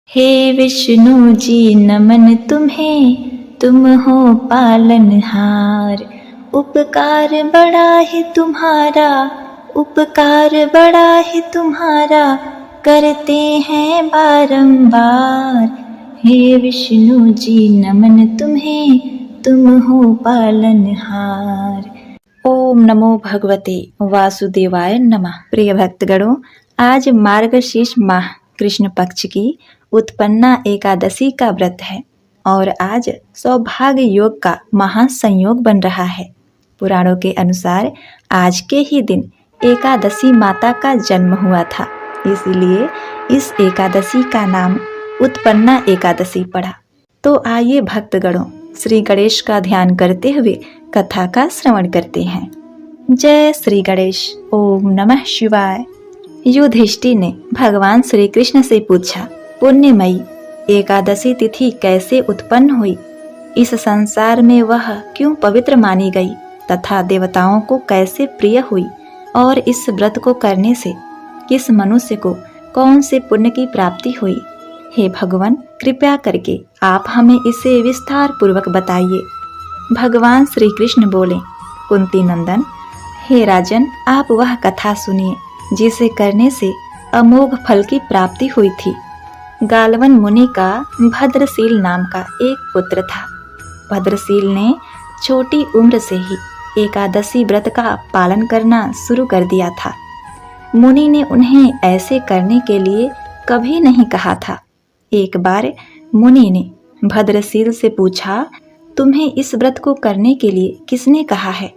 हे विष्णु जी नमन तुम्हें, तुम हो पालनहार। उपकार बड़ा है तुम्हारा, उपकार बड़ा है तुम्हारा, करते हैं बारंबार। हे विष्णु जी नमन तुम्हें, तुम हो पालनहार। ओम नमो भगवते वासुदेवाय नमः। प्रिय भक्तगणों, आज मार्गशीर्ष माह कृष्ण पक्ष की उत्पन्ना एकादशी का व्रत है और आज सौभाग्य योग का महासंयोग बन रहा है। पुराणों के अनुसार आज के ही दिन एकादशी माता का जन्म हुआ था, इसलिए इस एकादशी का नाम उत्पन्ना एकादशी पड़ा। तो आइए भक्तगणों, श्री गणेश का ध्यान करते हुए कथा का श्रवण करते हैं। जय श्री गणेश। ओम नमः शिवाय। युधिष्ठिर ने भगवान श्री कृष्ण से पूछा, पुण्यमयी एकादशी तिथि कैसे उत्पन्न हुई? इस संसार में वह क्यों पवित्र मानी गई तथा देवताओं को कैसे प्रिय हुई? और इस व्रत को करने से किस मनुष्य को कौन से पुण्य की प्राप्ति हुई? हे भगवान, कृपया करके आप हमें इसे विस्तार पूर्वक बताइए। भगवान श्री कृष्ण बोले, कुंती नंदन, हे राजन, आप वह कथा सुनिए जिसे करने से अमोघ फल की प्राप्ति हुई थी। गालवन मुनि का भद्रशील नाम का एक पुत्र था। भद्रशील ने छोटी उम्र से ही एकादशी व्रत का पालन करना शुरू कर दिया था। मुनि ने उन्हें ऐसे करने के लिए कभी नहीं कहा था। एक बार मुनि ने भद्रशील से पूछा, तुम्हें इस व्रत को करने के लिए किसने कहा है?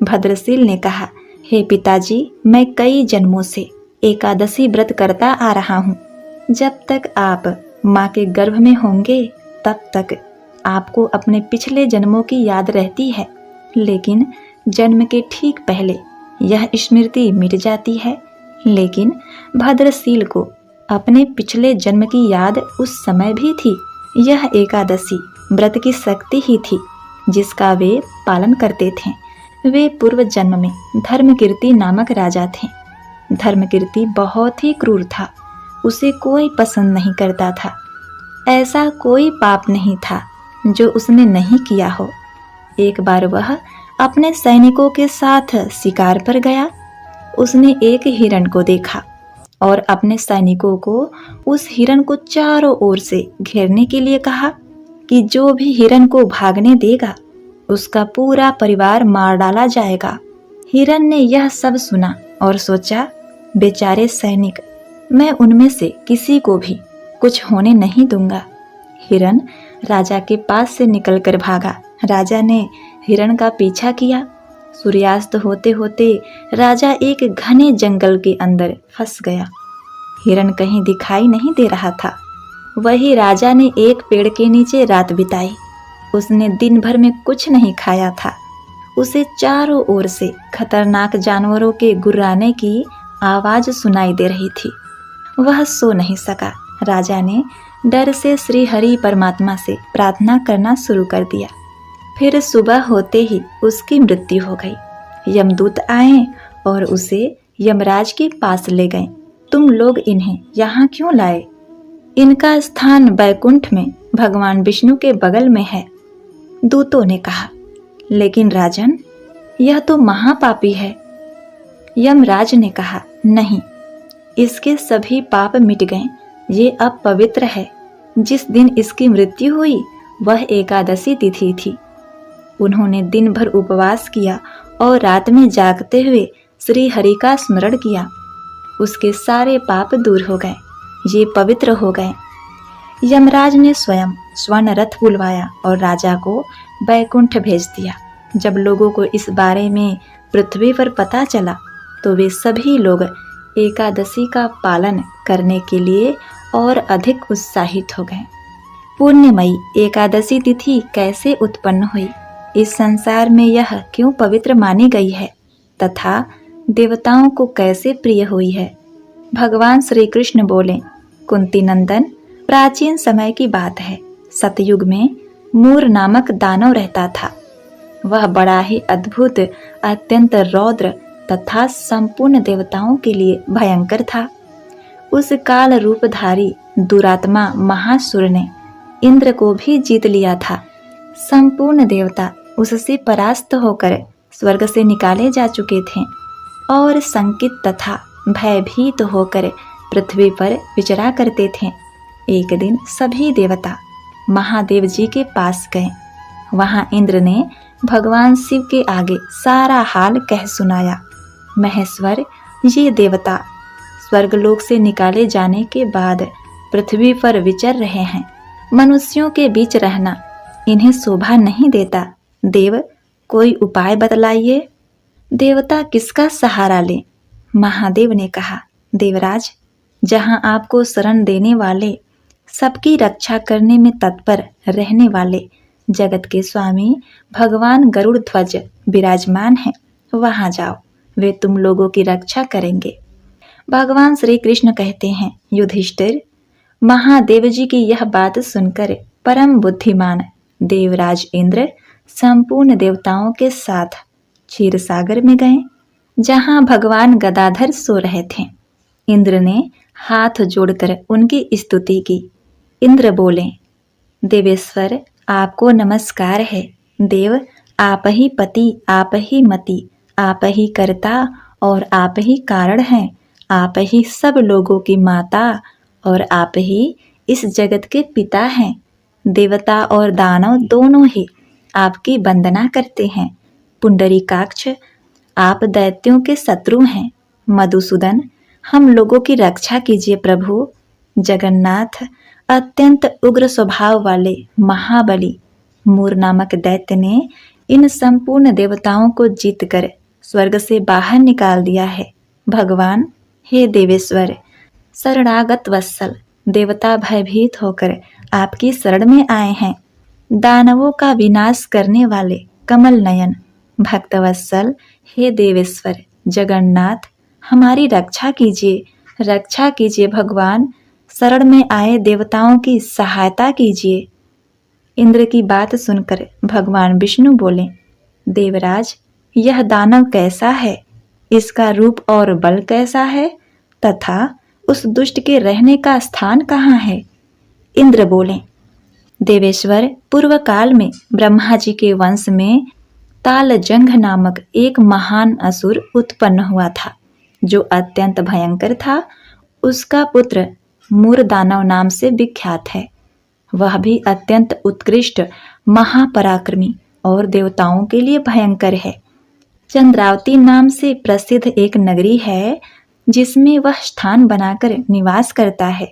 भद्रशील ने कहा, हे पिताजी, मैं कई जन्मों से एकादशी व्रत करता आ रहा हूँ। जब तक आप माँ के गर्भ में होंगे तब तक आपको अपने पिछले जन्मों की याद रहती है, लेकिन जन्म के ठीक पहले यह स्मृति मिट जाती है। लेकिन भद्रशील को अपने पिछले जन्म की याद उस समय भी थी। यह एकादशी व्रत की शक्ति ही थी जिसका वे पालन करते थे। वे पूर्व जन्म में धर्मकीर्ति नामक राजा थे। धर्मकीर्ति बहुत ही क्रूर था, उसे कोई पसंद नहीं करता था। ऐसा कोई पाप नहीं था जो उसने नहीं किया हो। एक बार वह अपने सैनिकों के साथ शिकार पर गया। उसने एक हिरण को देखा और अपने सैनिकों को उस हिरण को चारों ओर से घेरने के लिए कहा कि जो भी हिरण को भागने देगा उसका पूरा परिवार मार डाला जाएगा। हिरण ने यह सब सुना और सोचा, बेचारे सैनिक, मैं उनमें से किसी को भी कुछ होने नहीं दूंगा। हिरण राजा के पास से निकलकर भागा। राजा ने हिरण का पीछा किया। सूर्यास्त होते होते राजा एक घने जंगल के अंदर फंस गया। हिरण कहीं दिखाई नहीं दे रहा था। वही राजा ने एक पेड़ के नीचे रात बिताई। उसने दिन भर में कुछ नहीं खाया था। उसे चारों ओर से खतरनाक जानवरों के गुर्राने की आवाज सुनाई दे रही थी। वह सो नहीं सका। राजा ने डर से श्री हरि परमात्मा से प्रार्थना करना शुरू कर दिया। फिर सुबह होते ही उसकी मृत्यु हो गई। यमदूत आए और उसे यमराज के पास ले गए। तुम लोग इन्हें यहाँ क्यों लाए? इनका स्थान बैकुंठ में भगवान विष्णु के बगल में है। दूतों ने कहा, लेकिन राजन, यह तो महापापी है। यमराज ने कहा, नहीं, इसके सभी पाप मिट गए। ये अब पवित्र है। जिस दिन इसकी मृत्यु हुई वह एकादशी तिथि थी। उन्होंने दिन भर उपवास किया और रात में जागते हुए श्री हरि का स्मरण किया। उसके सारे पाप दूर हो गए। ये पवित्र हो गए। यमराज ने स्वयं स्वर्ण रथ बुलवाया और राजा को बैकुंठ भेज दिया। जब लोगों को इस बारे में पृथ्वी पर पता चला तो वे सभी लोग एकादशी का पालन करने के लिए और अधिक उत्साहित हो गए। पुण्यमयी एकादशी तिथि कैसे उत्पन्न हुई? इस संसार में यह क्यों पवित्र मानी गई है तथा देवताओं को कैसे प्रिय हुई है? भगवान श्री कृष्ण बोले, कुंती नंदन, प्राचीन समय की बात है। सतयुग में मूर नामक दानव रहता था। वह बड़ा ही अद्भुत, अत्यंत रौद्र तथा संपूर्ण देवताओं के लिए भयंकर था। उस काल रूपधारी दुरात्मा महासुर ने इंद्र को भी जीत लिया था। संपूर्ण देवता उससे परास्त होकर स्वर्ग से निकाले जा चुके थे और संकित तथा भयभीत होकर पृथ्वी पर विचरा करते थे। एक दिन सभी देवता महादेव जी के पास गए। वहां इंद्र ने भगवान शिव के आगे सारा हाल कह सुनाया। महेश्वर, ये देवता स्वर्गलोक से निकाले जाने के बाद पृथ्वी पर विचर रहे हैं। मनुष्यों के बीच रहना इन्हें शोभा नहीं देता। देव, कोई उपाय बतलाइए। देवता किसका सहारा ले? महादेव ने कहा, देवराज, जहां आपको शरण देने वाले, सबकी रक्षा करने में तत्पर रहने वाले जगत के स्वामी भगवान गरुड़ ध्वज विराजमान हैं, वहां जाओ, वे तुम लोगों की रक्षा करेंगे। भगवान श्री कृष्ण कहते हैं, युधिष्ठिर, महादेव जी की यह बात सुनकर परम बुद्धिमान देवराज इंद्र संपूर्ण देवताओं के साथ क्षीर सागर में गए, जहां भगवान गदाधर सो रहे थे। इंद्र ने हाथ जोड़कर उनकी स्तुति की। इंद्र बोले, देवेश्वर, आपको नमस्कार है। देव, आप ही पति, आप ही मति, आप ही कर्ता और आप ही कारण हैं। आप ही सब लोगों की माता और आप ही इस जगत के पिता हैं। देवता और दानव दोनों ही आपकी वंदना करते हैं। पुंडरीकाक्ष, आप दैत्यों के शत्रु हैं। मधुसूदन, हम लोगों की रक्षा कीजिए प्रभु। जगन्नाथ, अत्यंत उग्र स्वभाव वाले महाबली मूर नामक दैत्य ने इन संपूर्ण देवताओं को जीतकर स्वर्ग से बाहर निकाल दिया है। भगवान, हे देवेश्वर, शरणागत वत्सल देवता भयभीत होकर आपकी शरण में आए हैं। दानवों का विनाश करने वाले कमल नयन भक्तवत्सल, हे देवेश्वर जगन्नाथ, हमारी रक्षा कीजिए, रक्षा कीजिए भगवान। शरण में आए देवताओं की सहायता कीजिए। इंद्र की बात सुनकर भगवान विष्णु बोले, देवराज, यह दानव कैसा है? इसका रूप और बल कैसा है? तथा उस दुष्ट के रहने का स्थान कहाँ है? इंद्र बोले, देवेश्वर, पूर्व काल में ब्रह्मा जी के वंश में तालजंघ नामक एक महान असुर उत्पन्न हुआ था, जो अत्यंत भयंकर था। उसका पुत्र मूर दानव नाम से विख्यात है। वह भी अत्यंत उत्कृष्ट महापराक्रमी और देवताओं के लिए भयंकर है। चंद्रावती नाम से प्रसिद्ध एक नगरी है, जिसमें वह स्थान बनाकर निवास करता है।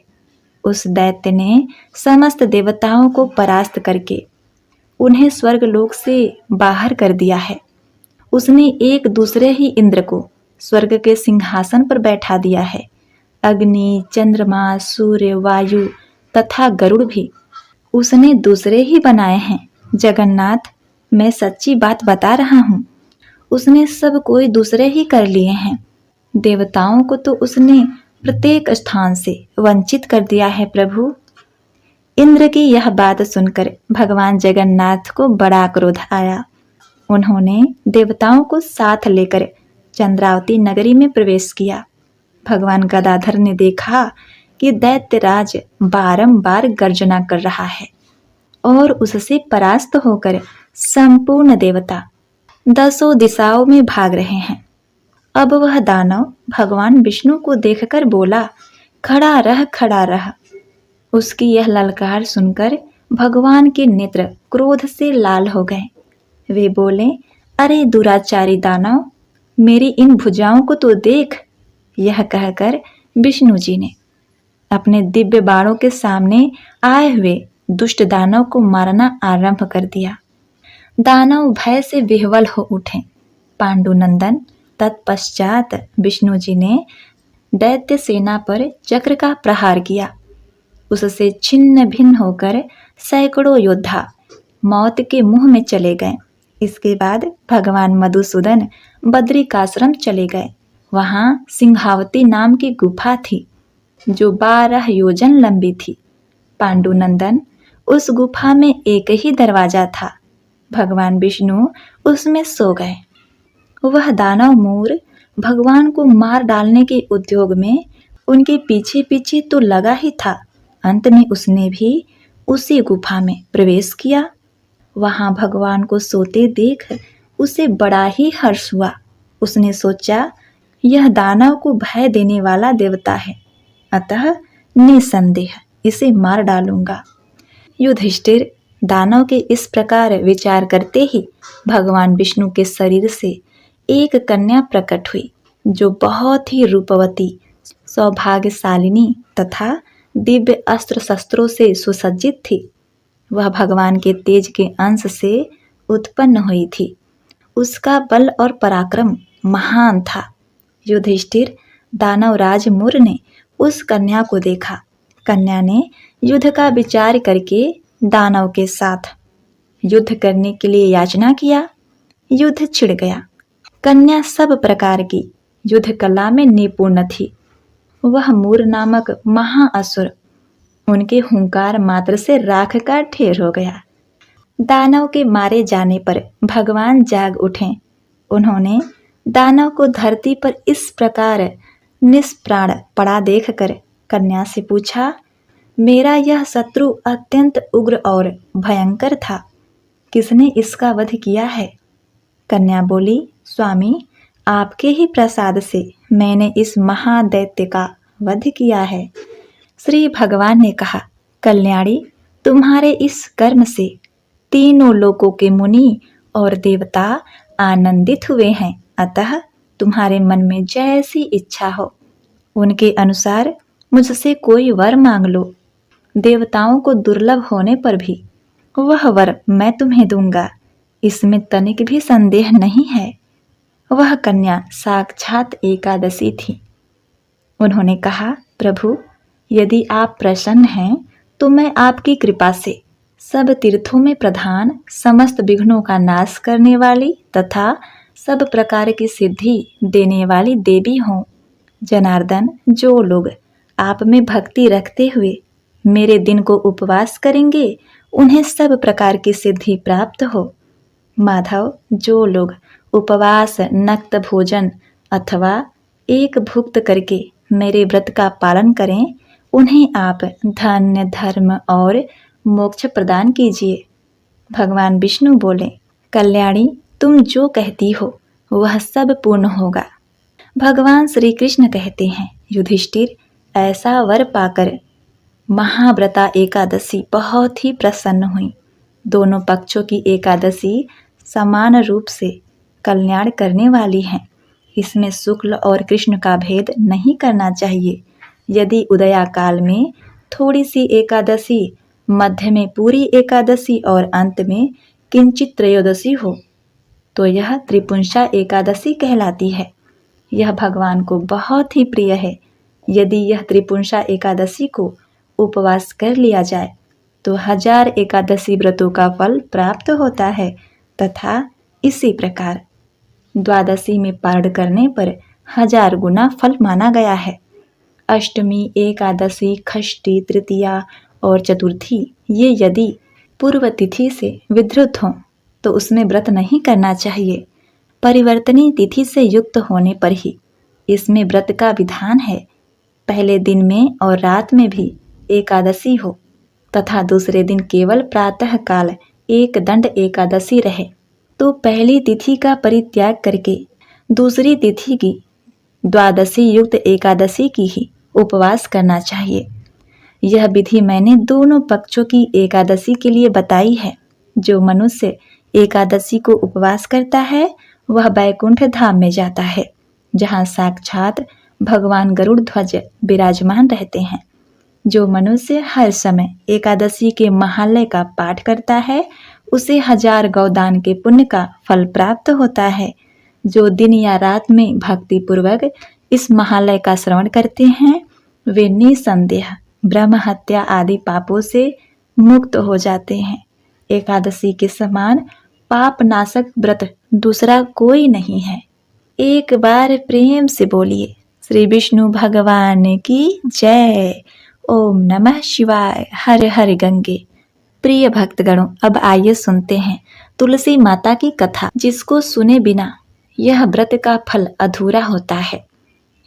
उस दैत्य ने समस्त देवताओं को परास्त करके उन्हें स्वर्गलोक से बाहर कर दिया है। उसने एक दूसरे ही इंद्र को स्वर्ग के सिंहासन पर बैठा दिया है। अग्नि, चंद्रमा, सूर्य, वायु तथा गरुड़ भी उसने दूसरे ही बनाए हैं। जगन्नाथ, मैं सच्ची बात बता रहा हूँ। उसने सब कोई दूसरे ही कर लिए हैं। देवताओं को तो उसने प्रत्येक स्थान से वंचित कर दिया है प्रभु। इंद्र की यह बात सुनकर भगवान जगन्नाथ को बड़ा क्रोध आया। उन्होंने देवताओं को साथ लेकर चंद्रावती नगरी में प्रवेश किया। भगवान गदाधर ने देखा कि दैत्यराज बारंबार गर्जना कर रहा है और उससे परास्त होकर संपूर्ण देवता 10 दिशाओं में भाग रहे हैं। अब वह दानव भगवान विष्णु को देखकर बोला, खड़ा रह, खड़ा रह। उसकी यह ललकार सुनकर भगवान के नेत्र क्रोध से लाल हो गए। वे बोले, अरे दुराचारी दानव, मेरी इन भुजाओं को तो देख। यह कहकर विष्णु जी ने अपने दिव्य बाणों के सामने आए हुए दुष्ट दानव को मारना आरंभ कर दिया। दानव भय से विह्वल हो उठे। पांडुनंदन, तत्पश्चात विष्णु जी ने दैत्य सेना पर चक्र का प्रहार किया। उससे छिन्न भिन्न होकर सैकड़ों योद्धा मौत के मुंह में चले गए। इसके बाद भगवान मधुसूदन बद्रिकाश्रम चले गए। वहां सिंहावती नाम की गुफा थी, जो 12 योजन लंबी थी। पांडुनंदन, उस गुफा में एक ही दरवाजा था। भगवान विष्णु उसमें सो गए। वह दानव मूर भगवान को मार डालने के उद्योग में उनके पीछे पीछे तो लगा ही था। अंत में उसने भी उसी गुफा में प्रवेश किया। वहां भगवान को सोते देख उसे बड़ा ही हर्ष हुआ। उसने सोचा, यह दानव को भय देने वाला देवता है, अतः निसंदेह इसे मार डालूंगा। युधिष्ठिर दानव के इस प्रकार विचार करते ही भगवान विष्णु के शरीर से एक कन्या प्रकट हुई, जो बहुत ही रूपवती, सौभाग्यशालिनी तथा दिव्य अस्त्र शस्त्रों से सुसज्जित थी। वह भगवान के तेज के अंश से उत्पन्न हुई थी। उसका बल और पराक्रम महान था। युधिष्ठिर दानवराज मुर ने उस कन्या को देखा। कन्या ने युद्ध का विचार करके दानव के साथ युद्ध करने के लिए याचना किया। युद्ध छिड़ गया। कन्या सब प्रकार की युद्ध कला में निपुण थी। वह मूर नामक महाअसुर उनके हुंकार मात्र से राख का ढेर हो गया। दानव के मारे जाने पर भगवान जाग उठे। उन्होंने दानव को धरती पर इस प्रकार निष्प्राण पड़ा देखकर कन्या से पूछा, मेरा यह शत्रु अत्यंत उग्र और भयंकर था, किसने इसका वध किया है? कन्या बोली, स्वामी, आपके ही प्रसाद से मैंने इस महादैत्य का वध किया है। श्री भगवान ने कहा, कल्याणी, तुम्हारे इस कर्म से तीनों लोकों के मुनि और देवता आनंदित हुए हैं, अतः तुम्हारे मन में जैसी इच्छा हो उनके अनुसार मुझसे कोई वर मांग लो। देवताओं को दुर्लभ होने पर भी वह वर मैं तुम्हें दूंगा, इसमें तनिक भी संदेह नहीं है। वह कन्या साक्षात एकादशी थी। उन्होंने कहा, प्रभु, यदि आप प्रसन्न हैं तो मैं आपकी कृपा से सब तीर्थों में प्रधान, समस्त विघ्नों का नाश करने वाली तथा सब प्रकार की सिद्धि देने वाली देवी हूँ। जनार्दन, जो लोग आप में भक्ति रखते हुए मेरे दिन को उपवास करेंगे उन्हें सब प्रकार की सिद्धि प्राप्त हो। माधव, जो लोग उपवास, नक्त भोजन अथवा एक भुक्त करके मेरे व्रत का पालन करें उन्हें आप धन्य, धर्म और मोक्ष प्रदान कीजिए। भगवान विष्णु बोले, कल्याणी, तुम जो कहती हो वह सब पूर्ण होगा। भगवान श्री कृष्ण कहते हैं, युधिष्ठिर, ऐसा वर पाकर महाव्रता एकादशी बहुत ही प्रसन्न हुई। दोनों पक्षों की एकादशी समान रूप से कल्याण करने वाली है। इसमें शुक्ल और कृष्ण का भेद नहीं करना चाहिए। यदि उदया काल में थोड़ी सी एकादशी, मध्य में पूरी एकादशी और अंत में किंचित त्रयोदशी हो तो यह त्रिपुंसा एकादशी कहलाती है। यह भगवान को बहुत ही प्रिय है। यदि यह त्रिपुंसा एकादशी को उपवास कर लिया जाए तो 1000 एकादशी व्रतों का फल प्राप्त होता है तथा इसी प्रकार द्वादशी में पारण करने पर 1000 गुना फल माना गया है। अष्टमी, एकादशी, षष्ठी, तृतीया और चतुर्थी ये यदि पूर्व तिथि से विधृत हों तो उसमें व्रत नहीं करना चाहिए। परिवर्तनीय तिथि से युक्त होने पर ही इसमें व्रत का विधान है। पहले दिन में और रात में भी एकादशी हो तथा दूसरे दिन केवल प्रातः काल एक दंड एकादशी रहे तो पहली तिथि का परित्याग करके दूसरी तिथि की द्वादशी युक्त एकादशी की ही उपवास करना चाहिए। यह विधि मैंने दोनों पक्षों की एकादशी के लिए बताई है। जो मनुष्य एकादशी को उपवास करता है वह बैकुंठ धाम में जाता है, जहाँ साक्षात भगवान गरुड़ ध्वज विराजमान रहते हैं। जो मनुष्य हर समय एकादशी के महालय का पाठ करता है उसे 1000 गौदान के पुण्य का फल प्राप्त होता है। जो दिन या रात में भक्ति पूर्वक इस महालय का श्रवण करते हैं वे निसंदेह ब्रह्म हत्या आदि पापों से मुक्त हो जाते हैं। एकादशी के समान पाप नाशक व्रत दूसरा कोई नहीं है। एक बार प्रेम से बोलिए, श्री विष्णु भगवान की जय। ओम नमः शिवाय। हर हर गंगे। प्रिय भक्तगणों, अब आइए सुनते हैं तुलसी माता की कथा, जिसको सुने बिना यह व्रत का फल अधूरा होता है।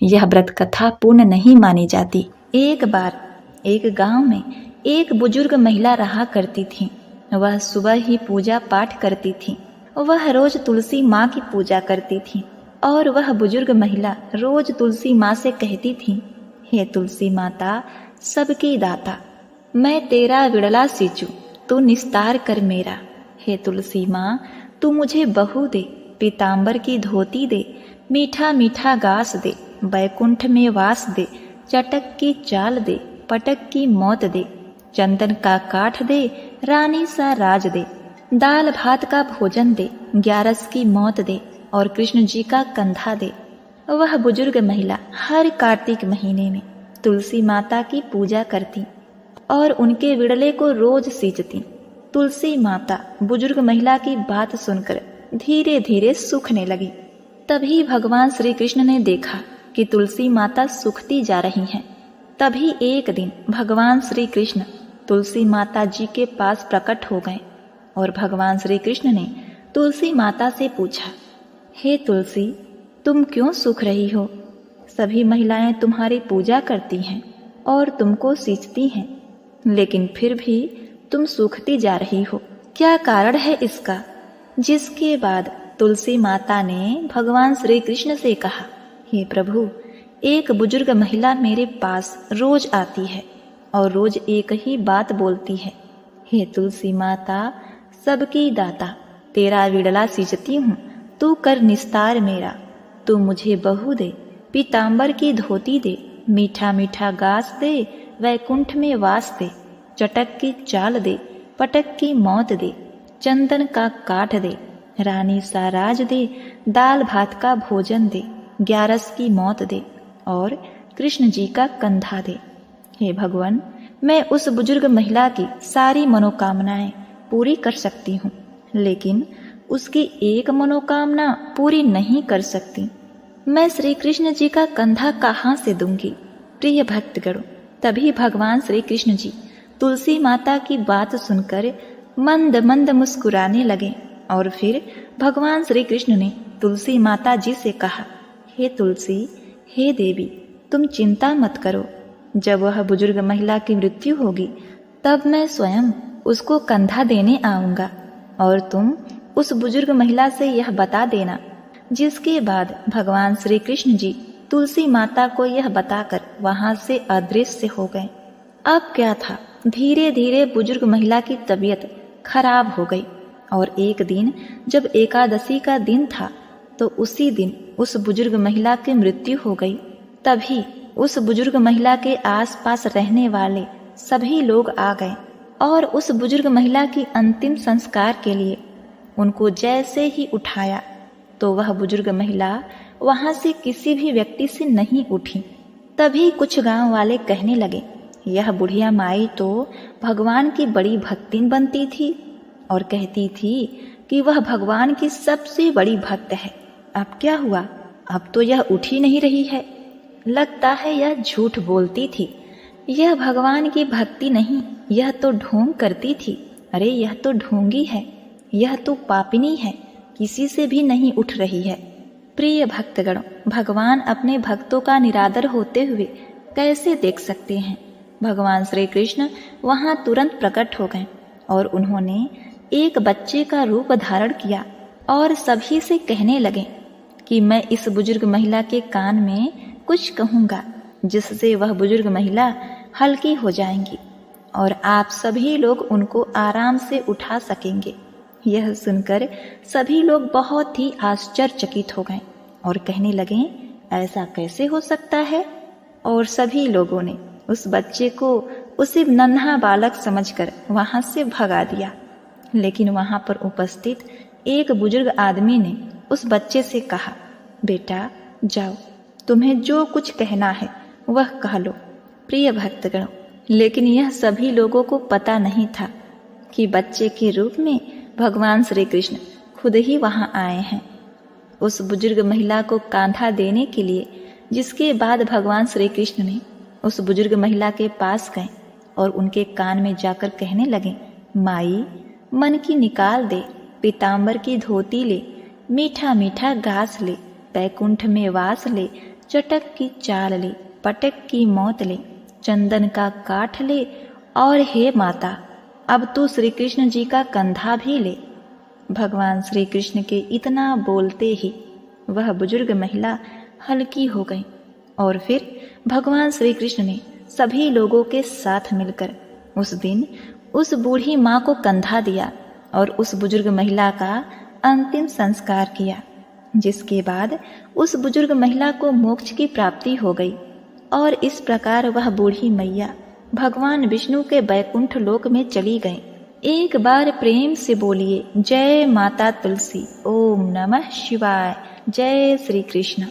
यह व्रत कथा पूर्ण नहीं मानी जाती। एक बार एक गांव में एक बुजुर्ग महिला रहा करती थी। वह सुबह ही पूजा पाठ करती थी। वह रोज तुलसी माँ की पूजा करती थी और वह बुजुर्ग महिला रोज तुलसी माँ से कहती थी, हे तुलसी माता सबकी दाता, मैं तेरा विड़ला सींचू, तू निस्तार कर मेरा। हे तुलसी माँ तू मुझे बहू दे, पीताम्बर की धोती दे, मीठा मीठा गास दे, बैकुंठ में वास दे, चटक की चाल दे, पटक की मौत दे, चंदन का काठ दे, रानी सा राज दे, दाल भात का भोजन दे, 11 की मौत दे और कृष्ण जी का कंधा दे। वह बुजुर्ग महिला हर कार्तिक महीने में तुलसी माता की पूजा करती और उनके विड़ले को रोज सींचती। तुलसी माता बुजुर्ग महिला की बात सुनकर धीरे धीरे सूखने लगी। तभी भगवान श्री कृष्ण ने देखा कि तुलसी माता सूखती जा रही हैं। तभी एक दिन भगवान श्री कृष्ण तुलसी माता जी के पास प्रकट हो गए और भगवान श्री कृष्ण ने तुलसी माता से पूछा, हे तुलसी तुम क्यों सूख रही हो? सभी महिलाएं तुम्हारी पूजा करती हैं और तुमको सींचती हैं, लेकिन फिर भी तुम सूखती जा रही हो, क्या कारण है इसका? जिसके बाद तुलसी माता ने भगवान श्री कृष्ण से कहा, हे प्रभु, एक बुजुर्ग महिला मेरे पास रोज आती है और रोज एक ही बात बोलती है, हे तुलसी माता सबकी दाता, तेरा विड़ला सींचती हूँ, तू कर निस्तार मेरा, तू मुझे बहू दे, पीताम्बर की धोती दे, मीठा मीठा गास दे, वैकुंठ में वास दे, चटक की चाल दे, पटक की मौत दे, चंदन का काठ दे, रानी सा राज दे, दाल भात का भोजन दे, 11 की मौत दे और कृष्ण जी का कंधा दे। हे भगवान, मैं उस बुजुर्ग महिला की सारी मनोकामनाएं पूरी कर सकती हूँ, लेकिन उसकी एक मनोकामना पूरी नहीं कर सकती। मैं श्री कृष्ण जी का कंधा कहाँ से दूंगी? प्रिय भक्तगणों, तभी भगवान श्री कृष्ण जी तुलसी माता की बात सुनकर मंद मंद मुस्कुराने लगे और फिर भगवान श्री कृष्ण ने तुलसी माता जी से कहा, हे तुलसी, हे देवी, तुम चिंता मत करो। जब वह बुजुर्ग महिला की मृत्यु होगी तब मैं स्वयं उसको कंधा देने आऊंगा और तुम उस बुजुर्ग महिला से यह बता देना। जिसके बाद भगवान श्री कृष्ण जी तुलसी माता को यह बताकर वहां से अदृश्य हो गए। अब क्या था, धीरे धीरे बुजुर्ग महिला की तबीयत खराब हो गई और एक दिन जब एकादशी का दिन था तो उसी दिन उस बुजुर्ग महिला की मृत्यु हो गई। तभी उस बुजुर्ग महिला के आसपास रहने वाले सभी लोग आ गए और उस बुजुर्ग महिला की अंतिम संस्कार के लिए उनको जैसे ही उठाया तो वह बुजुर्ग महिला वहां से किसी भी व्यक्ति से नहीं उठी। तभी कुछ गांव वाले कहने लगे, यह बुढ़िया माई तो भगवान की बड़ी भक्तिन बनती थी और कहती थी कि वह भगवान की सबसे बड़ी भक्त है। अब क्या हुआ? अब तो यह उठ ही नहीं रही है। लगता है यह झूठ बोलती थी। यह भगवान की भक्ति नहीं, यह तो ढोंग करती थी। अरे यह तो ढोंगी है, यह तो पापिनी है, किसी से भी नहीं उठ रही है। प्रिय भक्तगण, भगवान अपने भक्तों का निरादर होते हुए कैसे देख सकते हैं? भगवान श्री कृष्ण वहां तुरंत प्रकट हो गए और उन्होंने एक बच्चे का रूप धारण किया और सभी से कहने लगे कि मैं इस बुजुर्ग महिला के कान में कुछ कहूँगा जिससे वह बुजुर्ग महिला हल्की हो जाएंगी और आप सभी लोग उनको आराम से उठा सकेंगे। यह सुनकर सभी लोग बहुत ही आश्चर्यचकित हो गए और कहने लगे, ऐसा कैसे हो सकता है? और सभी लोगों ने उस बच्चे को उसे नन्हा बालक समझकर वहां से भगा दिया। लेकिन वहां पर उपस्थित एक बुजुर्ग आदमी ने उस बच्चे से कहा, बेटा जाओ, तुम्हें जो कुछ कहना है वह कह लो। प्रिय भक्तगणों, लेकिन यह सभी लोगों को पता नहीं था कि बच्चे के रूप में भगवान श्री कृष्ण खुद ही वहां आए हैं उस बुजुर्ग महिला को कांधा देने के लिए। जिसके बाद भगवान श्री कृष्ण ने उस बुजुर्ग महिला के पास गए और उनके कान में जाकर कहने लगे, माई मन की निकाल दे, पीताम्बर की धोती ले, मीठा मीठा घास ले, बैकुंठ में वास ले, चटक की चाल ले, पटक की मौत ले, चंदन का काठ ले, और हे माता अब तू श्री कृष्ण जी का कंधा भी ले। भगवान श्री कृष्ण के इतना बोलते ही वह बुजुर्ग महिला हल्की हो गई और फिर भगवान श्री कृष्ण ने सभी लोगों के साथ मिलकर उस दिन उस बूढ़ी माँ को कंधा दिया और उस बुजुर्ग महिला का अंतिम संस्कार किया, जिसके बाद उस बुजुर्ग महिला को मोक्ष की प्राप्ति हो गई। और इस प्रकार वह बूढ़ी मैया भगवान विष्णु के बैकुंठ लोक में चली गई। एक बार प्रेम से बोलिए जय माता तुलसी। ओम नमः शिवाय। जय श्री कृष्ण।